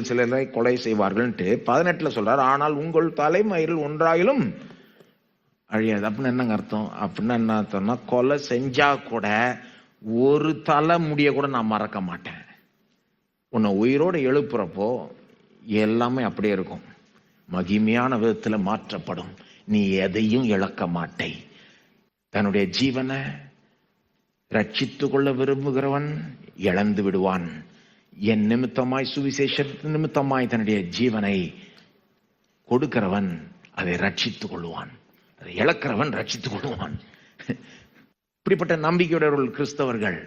சிலரை கொலை செய்வார்கள்ட்டு 18 சொல்றாரு. ஆனால் உங்கள் தலைமயிரில் ஒன்றாயிலும் அழியாது. அப்படின்னு என்னங்க அர்த்தம்? அப்படின்னா என்ன அர்த்தம்னா, கொலை செஞ்சா கூட ஒரு தலை முடிய கூட நான் மறக்க மாட்டேன். உன்னை உயிரோடு எழுப்புறப்போ எல்லாமே அப்படியே இருக்கும். மகிமையான விதத்தில் மாற்றப்படும். நீ எதையும் இழக்க மாட்டே. தன்னுடைய ஜீவனை ரட்சித்து கொள்ள விரும்புகிறவன் இழந்து விடுவான். என் நிமித்தமாய், சுவிசேஷத்தின் நிமித்தமாய் தன்னுடைய ஜீவனை கொடுக்கிறவன் அதை ரட்சித்துக் கொள்வான். அதை இழக்கிறவன் ரட்சித்துக் கொள்வான். இப்படிப்பட்ட நம்பிக்கையுடைய கிறிஸ்தவர்கள்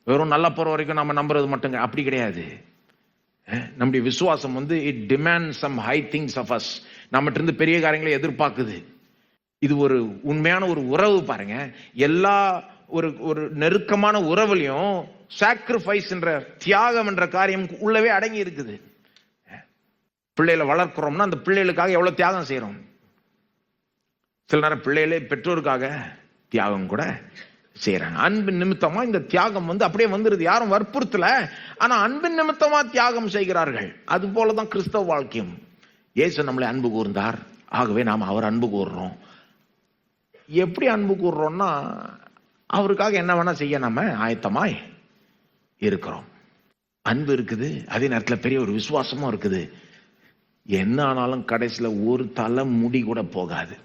வெறும் நல்லா போற வரைக்கும் நம்ம நம்புறது மட்டுங்க அப்படி கிடையாது. நம்முடைய விசுவாசம் it demand some high things of us. நம்மகிட்ட இருந்து பெரிய காரியங்களை எதிர்பார்க்குது. இது ஒரு உண்மையான ஒரு உறவு பாருங்க. எல்லா ஒரு நெருக்கமான உறவுலையும் சாக்ரிஃபைஸ் என்ற தியாகம் என்ற காரியம் உள்ளவே அடங்கி இருக்குது. பிள்ளைகளை வளர்க்கிறோம்னா அந்த பிள்ளைகளுக்காக எவ்வளவு தியாகம் செய்யறோம். சில நேரம் பிள்ளைகளே பெற்றோருக்காக தியாகம் கூட செய்யறாங்க. அன்பின் நிமித்தமா இந்த தியாகம் அப்படியே வந்துருது. யாரும் வற்புறுத்தல, ஆனா அன்பின் நிமித்தமா தியாகம் செய்கிறார்கள். அது போலதான் கிறிஸ்தவ வாழ்க்கையும். இயேசு நம்மளை அன்பு கூர்ந்தார், ஆகவே நாம் அவர் அன்பு கூறுறோம். எப்படி அன்பு கூறுறோம்னா, அவருக்காக என்ன வேணா செய்ய நம்ம ஆயத்தமாய் இருக்கிறோம். அன்பு இருக்குது, அதே நேரத்தில் பெரிய ஒரு விசுவாசமும் இருக்குது. என்ன ஆனாலும் கடைசியில ஒரு தலை முடி கூட போகாது.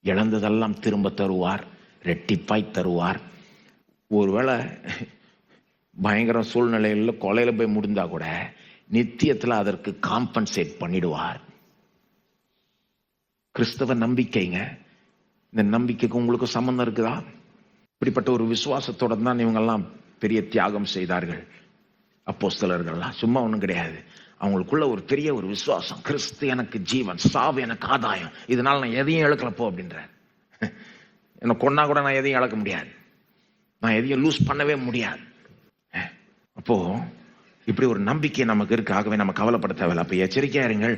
இழந்ததெல்லாம் திரும்ப தருவார், ரெட்டிப்பாய் தருவார். ஒருவேளை பயங்கர சூழ்நிலையில கொலையில போய் முடிந்தா கூட நித்தியத்தில் அதற்கு காம்பன்சேட் பண்ணிடுவார். கிறிஸ்தவ நம்பிக்கைங்க. இந்த நம்பிக்கைக்கு உங்களுக்கு சம்பந்தம் இருக்குதா? இப்படிப்பட்ட ஒரு விசுவாசத்தோட தான் இவங்கெல்லாம் பெரிய தியாகம் செய்தார்கள். அப்போஸ்தலர்கள்லாம் சும்மா ஒன்றும் கிடையாது. அவங்களுக்குள்ள ஒரு பெரிய ஒரு விசுவாசம். கிறிஸ்து எனக்கு ஜீவன், சாவு எனக்கு ஆதாயம், இதனால நான் எதையும் இழக்கலப்போ அப்படின்ற. என்ன கொன்னா கூட நான் எதையும் இழக்க முடியாது, நான் எதையும் லூஸ் பண்ணவே முடியாது. அப்போ இப்படி ஒரு நம்பிக்கை நமக்கு இருக்கு. ஆகவே நம்ம கவலைப்பட தேவையில்லை. அப்ப எச்சரிக்கையா இருங்கள்.